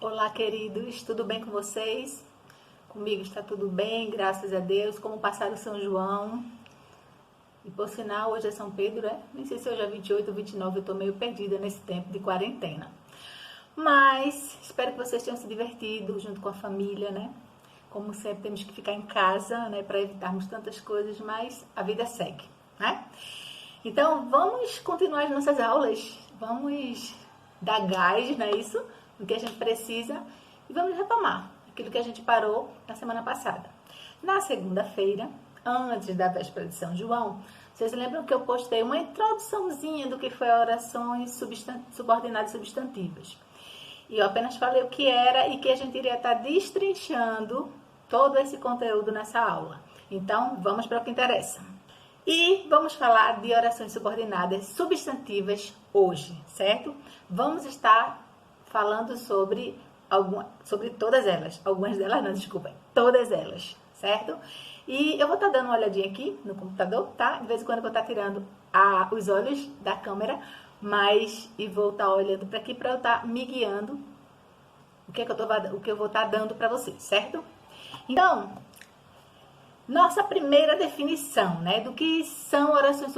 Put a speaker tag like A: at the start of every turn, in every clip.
A: Olá, queridos, tudo bem com vocês? Comigo está tudo bem, graças a Deus. Como passaram São João? E por sinal, hoje é São Pedro, né? Nem sei se hoje é 28 ou 29, eu tô meio perdida nesse tempo de quarentena. Mas espero que vocês tenham se divertido junto com a família, né? Como sempre, temos que ficar em casa, né? Para evitarmos tantas coisas, mas a vida segue, né? Então, vamos continuar as nossas aulas. Vamos dar gás, não é isso? No que a gente precisa. E vamos retomar aquilo que a gente parou na semana passada. Na segunda-feira, antes da véspera de São João, vocês lembram que eu postei uma introduçãozinha do que foi orações subordinadas e substantivas. E eu apenas falei o que era e que a gente iria estar destrinchando todo esse conteúdo nessa aula. Então, vamos para o que interessa. E vamos falar de orações subordinadas substantivas hoje, certo? Vamos estar falando sobre todas elas. Algumas delas não, desculpa. Todas elas, certo? E eu vou estar dando uma olhadinha aqui no computador, tá? De vez em quando eu vou estar tirando os olhos da câmera, e vou estar olhando para aqui para eu estar me guiando o que eu vou estar dando para vocês, certo? Então, nossa primeira definição, né, do que são orações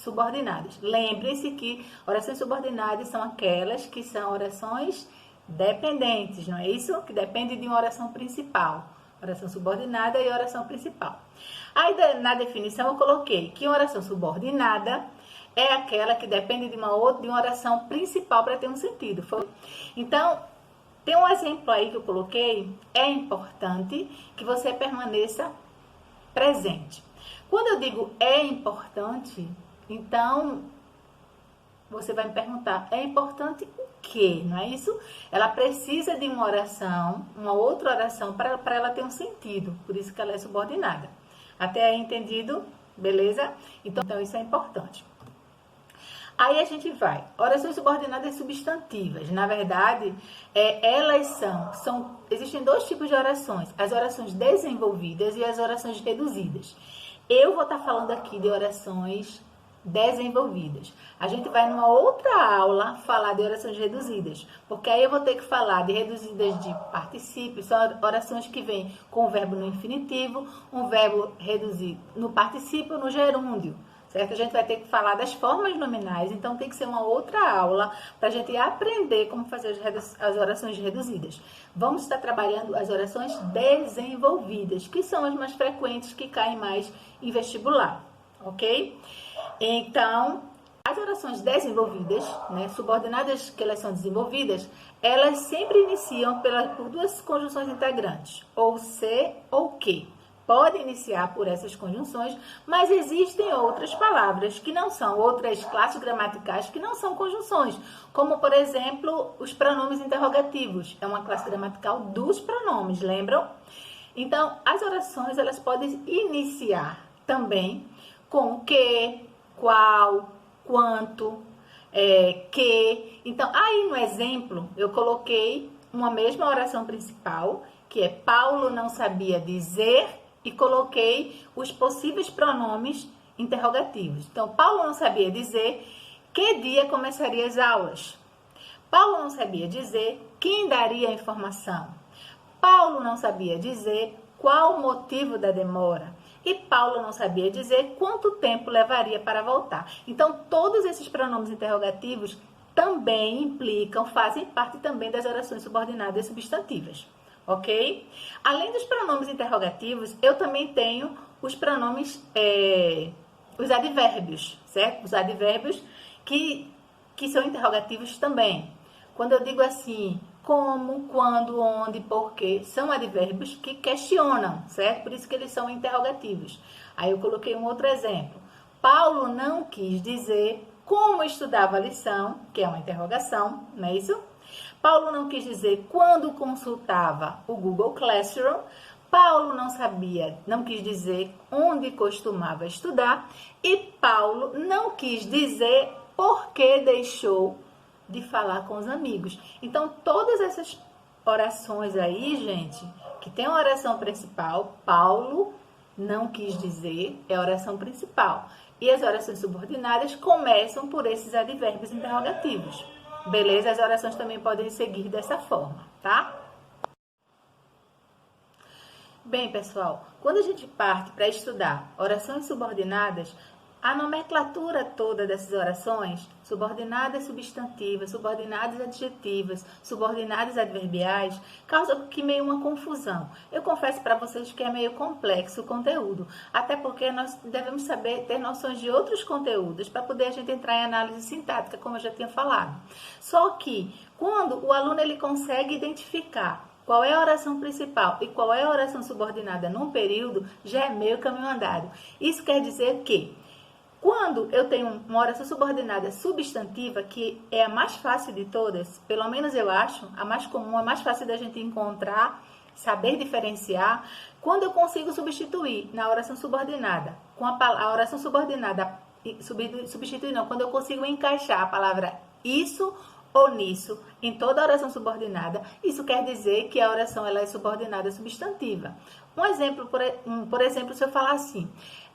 A: subordinadas. Lembre-se que orações subordinadas são aquelas que são orações dependentes, não é isso? Que depende de uma oração principal. Oração subordinada e oração principal. Aí na definição eu coloquei que uma oração subordinada é aquela que depende de uma oração principal para ter um sentido. Então, tem um exemplo aí que eu coloquei. É importante que você permaneça presente. Quando eu digo é importante, então você vai me perguntar, é importante o quê? Não é isso? Ela precisa de uma oração, uma outra oração para ela ter um sentido. Por isso que ela é subordinada. Até aí entendido? Beleza? Então isso é importante. Aí a gente vai. Orações subordinadas substantivas. Na verdade, existem dois tipos de orações. As orações desenvolvidas e as orações reduzidas. Eu vou estar falando aqui de orações desenvolvidas. A gente vai numa outra aula falar de orações reduzidas. Porque aí eu vou ter que falar de reduzidas de particípio. São orações que vêm com o verbo no infinitivo, um verbo reduzido no particípio, no gerúndio. Certo? A gente vai ter que falar das formas nominais, então tem que ser uma outra aula para a gente aprender como fazer as orações reduzidas. Vamos estar trabalhando as orações desenvolvidas, que são as mais frequentes, que caem mais em vestibular, ok? Então, as orações desenvolvidas, né, subordinadas que elas são desenvolvidas, elas sempre iniciam por duas conjunções integrantes, ou se ou que. Pode iniciar por essas conjunções, mas existem outras palavras que não são, outras classes gramaticais que não são conjunções, como, por exemplo, os pronomes interrogativos. É uma classe gramatical dos pronomes, lembram? Então, as orações, elas podem iniciar também com que, qual, quanto, que. Então, aí no exemplo, eu coloquei uma mesma oração principal, que é Paulo não sabia dizer, e coloquei os possíveis pronomes interrogativos. Então, Paulo não sabia dizer que dia começaria as aulas. Paulo não sabia dizer quem daria a informação. Paulo não sabia dizer qual o motivo da demora. E Paulo não sabia dizer quanto tempo levaria para voltar. Então, todos esses pronomes interrogativos também fazem parte também das orações subordinadas e substantivas. Ok? Além dos pronomes interrogativos, eu também tenho os pronomes, os advérbios, certo? Os advérbios que são interrogativos também. Quando eu digo assim, como, quando, onde, porquê, são advérbios que questionam, certo? Por isso que eles são interrogativos. Aí eu coloquei um outro exemplo. Paulo não quis dizer como estudava a lição, que é uma interrogação, não é isso? Paulo não quis dizer quando consultava o Google Classroom. Paulo não quis dizer onde costumava estudar. E Paulo não quis dizer por que deixou de falar com os amigos. Então, todas essas orações aí, gente, que tem uma oração principal, Paulo não quis dizer, é a oração principal. E as orações subordinadas começam por esses advérbios interrogativos. Beleza? As orações também podem seguir dessa forma, tá? Bem, pessoal, quando a gente parte para estudar orações subordinadas, a nomenclatura toda dessas orações, subordinadas substantivas, subordinadas adjetivas, subordinadas adverbiais, causa que meio uma confusão. Eu confesso para vocês que é meio complexo o conteúdo, até porque nós devemos saber ter noções de outros conteúdos para poder a gente entrar em análise sintática, como eu já tinha falado. Só que quando o aluno ele consegue identificar qual é a oração principal e qual é a oração subordinada num período, já é meio caminho andado. Isso quer dizer que quando eu tenho uma oração subordinada substantiva, que é a mais fácil de todas, pelo menos eu acho, a mais comum, a mais fácil da gente encontrar, saber diferenciar, quando eu consigo substituir na oração subordinada, com a oração subordinada, substituir não, quando eu consigo encaixar a palavra isso ou nisso em toda a oração subordinada, isso quer dizer que a oração ela é subordinada substantiva. Um exemplo, por exemplo, se eu falar assim,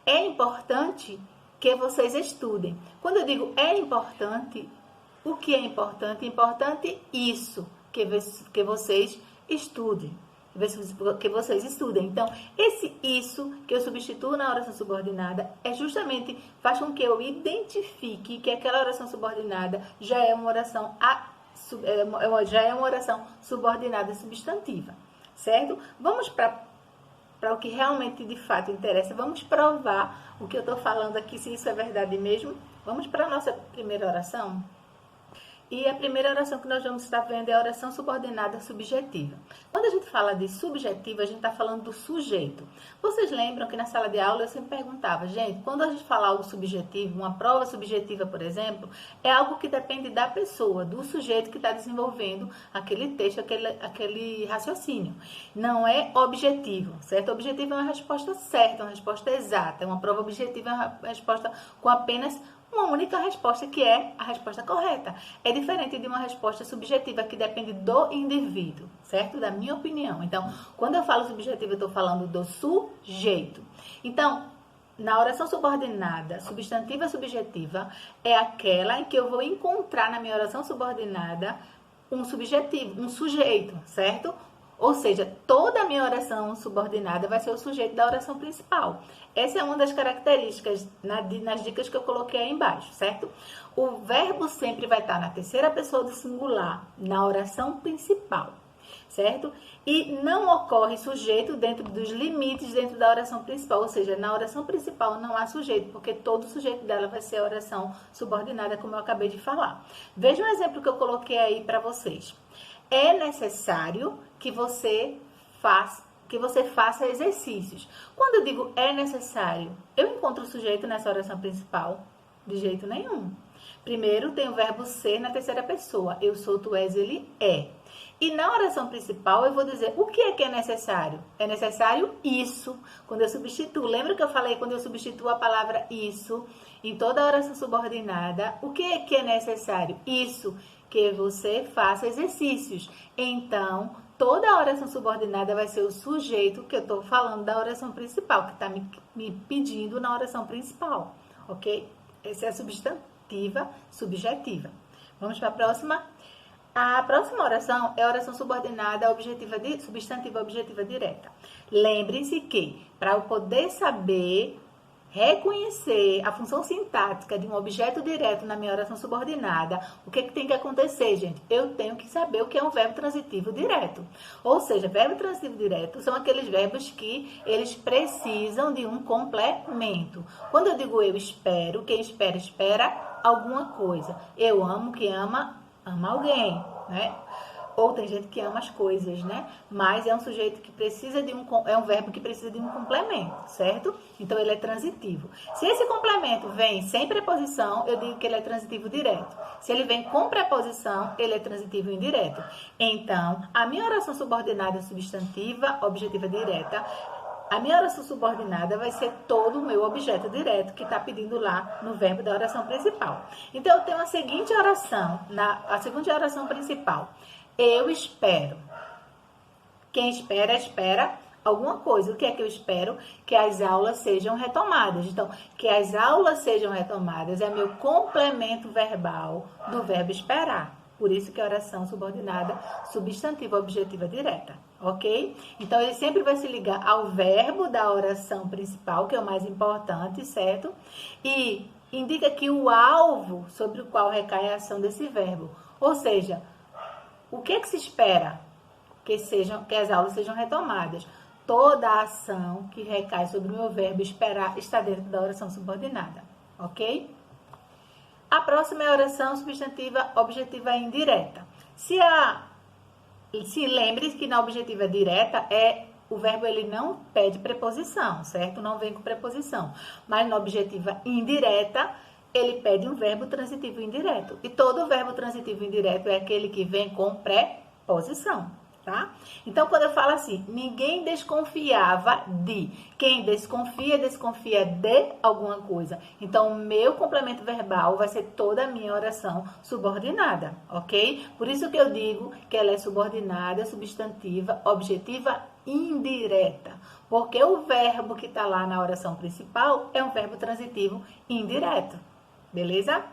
A: é importante que vocês estudem. Quando eu digo é importante, o que é importante? É importante isso, que vocês estudem. Que vocês estudem. Então, esse isso que eu substituo na oração subordinada é justamente, faz com que eu identifique que aquela oração subordinada já é uma oração subordinada substantiva, certo? Vamos para o que realmente de fato interessa, vamos provar o que eu estou falando aqui, se isso é verdade mesmo. Vamos para a nossa primeira oração? E a primeira oração que nós vamos estar vendo é a oração subordinada subjetiva. Quando a gente fala de subjetiva, a gente está falando do sujeito. Vocês lembram que na sala de aula eu sempre perguntava, gente, quando a gente fala algo subjetivo, uma prova subjetiva, por exemplo, é algo que depende da pessoa, do sujeito que está desenvolvendo aquele texto, aquele raciocínio. Não é objetivo, certo? Objetivo é uma resposta certa, uma resposta exata. Uma prova objetiva é uma resposta com apenas uma única resposta, que é a resposta correta. É diferente de uma resposta subjetiva, que depende do indivíduo, certo? Da minha opinião. Então, quando eu falo subjetiva, eu estou falando do sujeito. Então, na oração subordinada, substantiva subjetiva, é aquela em que eu vou encontrar na minha oração subordinada um subjetivo, um sujeito, certo? Ou seja, toda a minha oração subordinada vai ser o sujeito da oração principal. Essa é uma das características nas dicas que eu coloquei aí embaixo, certo? O verbo sempre vai estar na terceira pessoa do singular, na oração principal, certo? E não ocorre sujeito dentro dos limites dentro da oração principal, ou seja, na oração principal não há sujeito, porque todo sujeito dela vai ser a oração subordinada, como eu acabei de falar. Veja um exemplo que eu coloquei aí para vocês. É necessário que você faça exercícios. Quando eu digo é necessário, eu encontro o sujeito nessa oração principal? De jeito nenhum. Primeiro tem o verbo ser na terceira pessoa. Eu sou, tu és, ele é. E na oração principal eu vou dizer o que é necessário? É necessário isso. Quando eu substituo, lembra que eu falei quando eu substituo a palavra isso em toda a oração subordinada? O que é necessário? Isso. Que você faça exercícios. Então, toda a oração subordinada vai ser o sujeito que eu estou falando da oração principal, que está me pedindo na oração principal, ok? Essa é a substantiva subjetiva. Vamos para a próxima? A próxima oração é a oração subordinada substantiva objetiva direta. Lembrem-se que, para eu poder saber reconhecer a função sintática de um objeto direto na minha oração subordinada, o que tem que acontecer, gente? Eu tenho que saber o que é um verbo transitivo direto. Ou seja, verbo transitivo direto são aqueles verbos que eles precisam de um complemento. Quando eu digo eu espero, quem espera, espera alguma coisa. Eu amo, quem ama, ama alguém, né? Ou tem gente que ama as coisas, né? Mas é um sujeito que precisa é um verbo que precisa de um complemento, certo? Então, ele é transitivo. Se esse complemento vem sem preposição, eu digo que ele é transitivo direto. Se ele vem com preposição, ele é transitivo indireto. Então, a minha oração subordinada substantiva, objetiva direta, a minha oração subordinada vai ser todo o meu objeto direto que está pedindo lá no verbo da oração principal. Então, eu tenho a seguinte oração, a segunda oração principal. Eu espero. Quem espera, espera alguma coisa. O que é que eu espero? Que as aulas sejam retomadas. Então, que as aulas sejam retomadas é meu complemento verbal do verbo esperar. Por isso que é oração subordinada substantiva objetiva direta, ok? Então, ele sempre vai se ligar ao verbo da oração principal, que é o mais importante, certo? E indica que o alvo sobre o qual recai a ação desse verbo. Ou seja, o que se espera? Que as aulas sejam retomadas. Toda a ação que recai sobre o meu verbo esperar está dentro da oração subordinada, ok? A próxima é a oração substantiva objetiva indireta. Se lembre que na objetiva direta o verbo ele não pede preposição, certo? Não vem com preposição. Mas na objetiva indireta, ele pede um verbo transitivo indireto. E todo verbo transitivo indireto é aquele que vem com preposição, tá? Então, quando eu falo assim, ninguém desconfiava de. Quem desconfia, desconfia de alguma coisa. Então, o meu complemento verbal vai ser toda a minha oração subordinada, ok? Por isso que eu digo que ela é subordinada, substantiva, objetiva, indireta. Porque o verbo que está lá na oração principal é um verbo transitivo indireto. Beleza?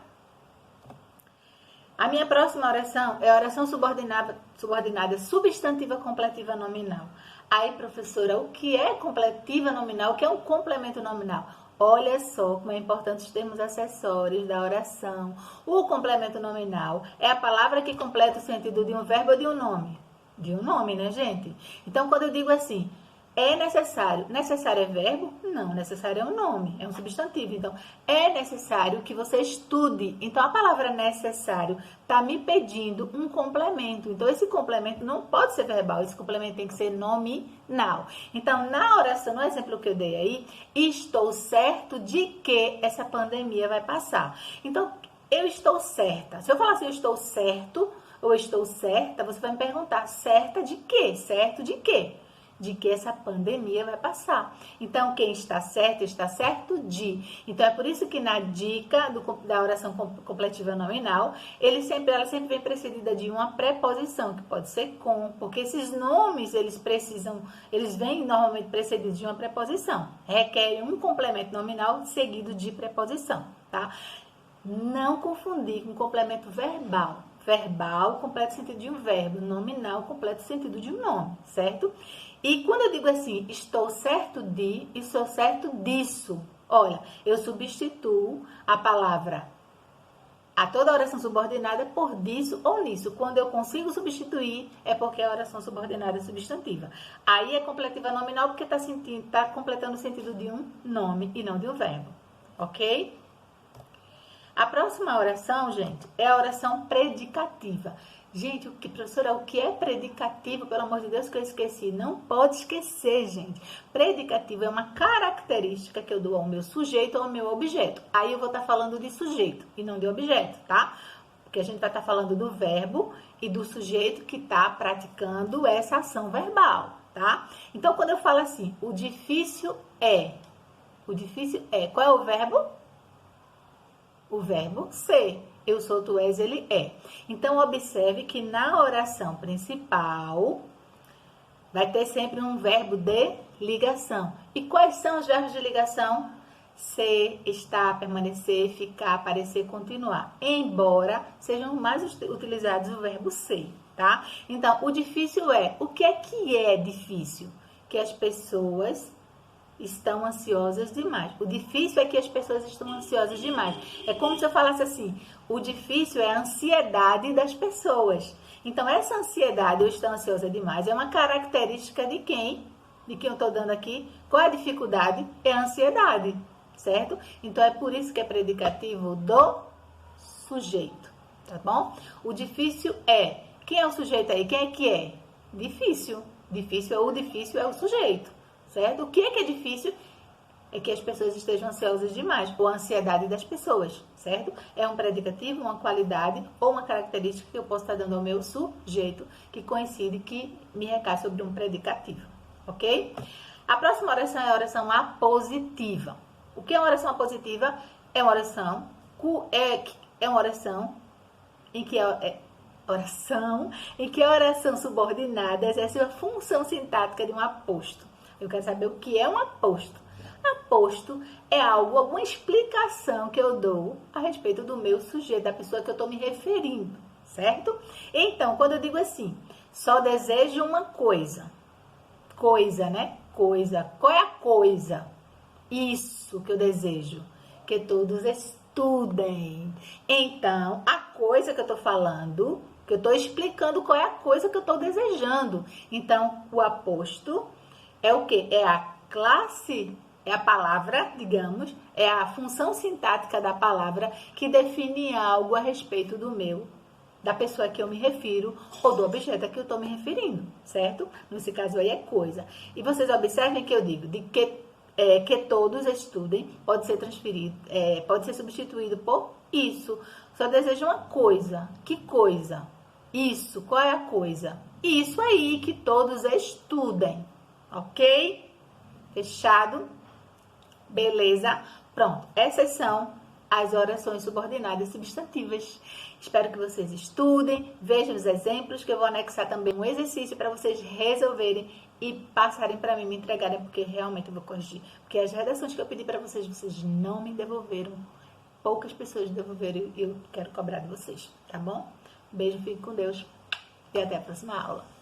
A: A minha próxima oração é a oração subordinada substantiva completiva nominal. Aí, professora, o que é completiva nominal? O que é um complemento nominal? Olha só como é importante os termos acessórios da oração. O complemento nominal é a palavra que completa o sentido de um verbo ou de um nome. De um nome, né, gente? Então, quando eu digo assim, é necessário. Necessário é verbo? Não, necessário é um nome, é um substantivo. Então, é necessário que você estude. Então, a palavra necessário está me pedindo um complemento. Então, esse complemento não pode ser verbal, esse complemento tem que ser nominal. Então, na oração, no exemplo que eu dei aí, estou certo de que essa pandemia vai passar. Então, eu estou certa. Se eu falar assim, eu estou certo ou estou certa, você vai me perguntar, certa de quê? Certo de quê? De que essa pandemia vai passar. Então, quem está certo de. Então, é por isso que na dica da oração completiva nominal, ela sempre vem precedida de uma preposição, que pode ser com, porque esses nomes, eles vêm normalmente precedidos de uma preposição. Requerem um complemento nominal seguido de preposição, tá? Não confundir com complemento verbal. Verbal completa o sentido de um verbo, nominal completa o sentido de um nome, certo? E quando eu digo assim, estou certo de e sou certo disso, olha, eu substituo a palavra a toda oração subordinada por disso ou nisso. Quando eu consigo substituir, é porque a oração subordinada é substantiva. Aí é completiva nominal porque está completando o sentido de um nome e não de um verbo, ok? A próxima oração, gente, é a oração predicativa. Gente, professora, o que é predicativo? Pelo amor de Deus, que eu esqueci. Não pode esquecer, gente. Predicativo é uma característica que eu dou ao meu sujeito ou ao meu objeto. Aí eu vou estar falando de sujeito e não de objeto, tá? Porque a gente vai estar falando do verbo e do sujeito que está praticando essa ação verbal, tá? Então, quando eu falo assim, o difícil é. O difícil é. Qual é o verbo? O verbo ser. Eu sou, tu és, ele é. Então, observe que na oração principal vai ter sempre um verbo de ligação. E quais são os verbos de ligação? Ser, estar, permanecer, ficar, aparecer, continuar. Embora sejam mais utilizados o verbo ser, tá? Então, o difícil é. O que é difícil? Que as pessoas estão ansiosas demais. O difícil é que as pessoas estão ansiosas demais. É como se eu falasse assim, o difícil é a ansiedade das pessoas. Então, essa ansiedade, eu estou ansiosa demais, é uma característica de quem? De quem eu estou dando aqui. Qual é a dificuldade? É a ansiedade, certo? Então, é por isso que é predicativo do sujeito, tá bom? O difícil é. Quem é o sujeito aí? Quem é que é? Difícil. Difícil é o sujeito. Certo? O que é difícil? É que as pessoas estejam ansiosas demais, ou a ansiedade das pessoas, certo? É um predicativo, uma qualidade ou uma característica que eu posso estar dando ao meu sujeito, que coincide, que me recai sobre um predicativo, ok? A próxima oração é a oração apositiva. O que é uma oração apositiva? É uma oração em que a oração subordinada exerce a função sintática de um aposto. Eu quero saber o que é um aposto. Aposto é alguma explicação que eu dou a respeito do meu sujeito, da pessoa que eu estou me referindo, certo? Então, quando eu digo assim, só desejo uma coisa, né? Coisa. Qual é a coisa? Isso que eu desejo, que todos estudem. Então, a coisa que eu tô falando, que eu tô explicando qual é a coisa que eu tô desejando. Então, o aposto é o quê? É a classe, é a palavra, digamos, é a função sintática da palavra que define algo a respeito do meu, da pessoa a que eu me refiro ou do objeto a que eu estou me referindo, certo? Nesse caso aí é coisa. E vocês observem que eu digo de que todos estudem, pode ser transferido, pode ser substituído por isso. Só desejo uma coisa. Que coisa? Isso. Qual é a coisa? Isso aí, que todos estudem. Ok? Fechado? Beleza? Pronto. Essas são as orações subordinadas substantivas. Espero que vocês estudem, vejam os exemplos, que eu vou anexar também um exercício para vocês resolverem e passarem para mim, me entregarem, porque realmente eu vou corrigir. Porque as redações que eu pedi para vocês, vocês não me devolveram. Poucas pessoas devolveram e eu quero cobrar de vocês, tá bom? Beijo, fique com Deus e até a próxima aula.